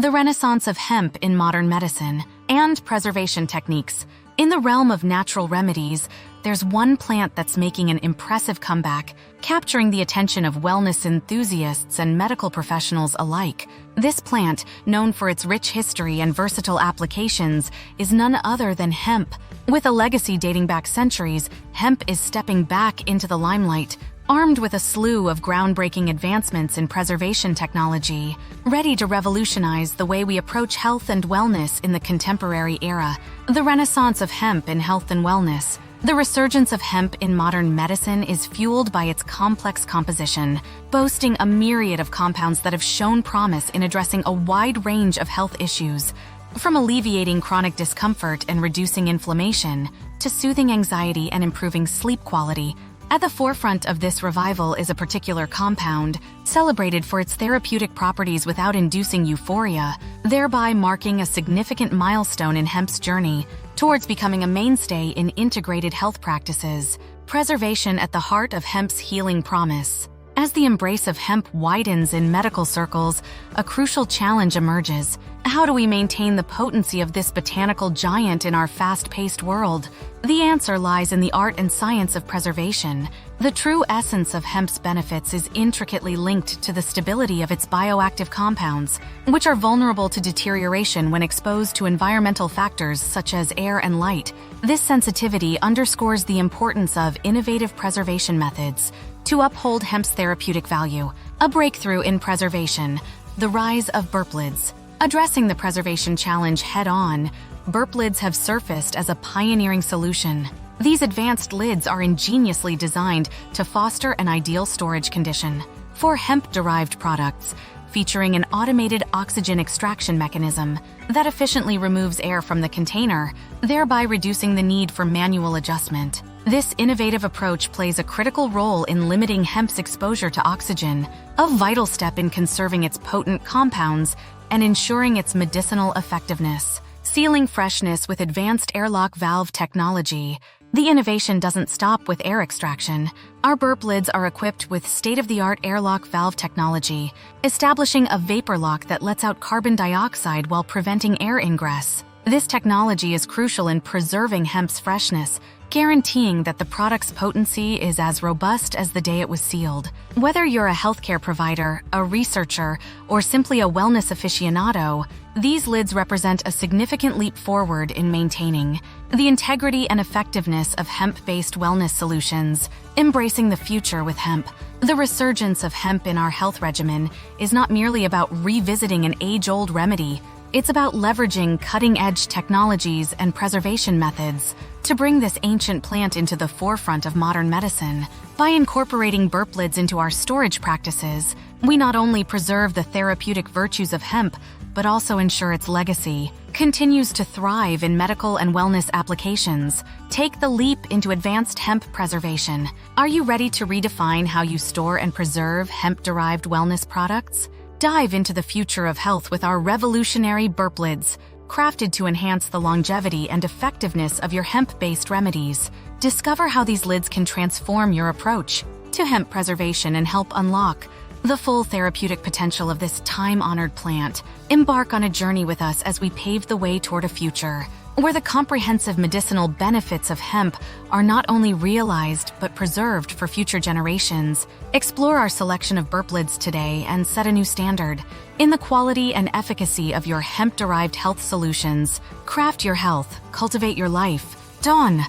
The renaissance of hemp in modern medicine and preservation techniques. In the realm of natural remedies, there's one plant that's making an impressive comeback, capturing the attention of wellness enthusiasts and medical professionals alike. This plant, known for its rich history and versatile applications, is none other than hemp. With a legacy dating back centuries, hemp is stepping back into the limelight, armed with a slew of groundbreaking advancements in preservation technology, ready to revolutionize the way we approach health and wellness in the contemporary era. The renaissance of hemp in health and wellness. The resurgence of hemp in modern medicine is fueled by its complex composition, boasting a myriad of compounds that have shown promise in addressing a wide range of health issues, from alleviating chronic discomfort and reducing inflammation to soothing anxiety and improving sleep quality. At the forefront of this revival is a particular compound, celebrated for its therapeutic properties without inducing euphoria, thereby marking a significant milestone in hemp's journey towards becoming a mainstay in integrated health practices. Preservation at the heart of hemp's healing promise. As the embrace of hemp widens in medical circles, a crucial challenge emerges. How do we maintain the potency of this botanical giant in our fast-paced world? The answer lies in the art and science of preservation. The true essence of hemp's benefits is intricately linked to the stability of its bioactive compounds, which are vulnerable to deterioration when exposed to environmental factors such as air and light. This sensitivity underscores the importance of innovative preservation methods to uphold hemp's therapeutic value. A breakthrough in preservation, the rise of burp lids. Addressing the preservation challenge head-on, burp lids have surfaced as a pioneering solution. These advanced lids are ingeniously designed to foster an ideal storage condition for hemp-derived products, featuring an automated oxygen extraction mechanism that efficiently removes air from the container, thereby reducing the need for manual adjustment. This innovative approach plays a critical role in limiting hemp's exposure to oxygen, a vital step in conserving its potent compounds and ensuring its medicinal effectiveness. Sealing freshness with advanced airlock valve technology. The innovation doesn't stop with air extraction. Our burp lids are equipped with state-of-the-art airlock valve technology, establishing a vapor lock that lets out carbon dioxide while preventing air ingress. This technology is crucial in preserving hemp's freshness, guaranteeing that the product's potency is as robust as the day it was sealed. Whether you're a healthcare provider, a researcher, or simply a wellness aficionado, these lids represent a significant leap forward in maintaining the integrity and effectiveness of hemp-based wellness solutions. Embracing the future with hemp. The resurgence of hemp in our health regimen is not merely about revisiting an age-old remedy. It's about leveraging cutting-edge technologies and preservation methods to bring this ancient plant into the forefront of modern medicine. By incorporating burp lids into our storage practices, we not only preserve the therapeutic virtues of hemp, but also ensure its legacy continues to thrive in medical and wellness applications. Take the leap into advanced hemp preservation. Are you ready to redefine how you store and preserve hemp-derived wellness products? Dive into the future of health with our revolutionary burp lids, crafted to enhance the longevity and effectiveness of your hemp-based remedies. Discover how these lids can transform your approach to hemp preservation and help unlock the full therapeutic potential of this time-honored plant. Embark on a journey with us as we pave the way toward a future where the comprehensive medicinal benefits of hemp are not only realized but preserved for future generations. Explore our selection of burp lids today and set a new standard in the quality and efficacy of your hemp-derived health solutions. Craft your health, cultivate your life. Dawn,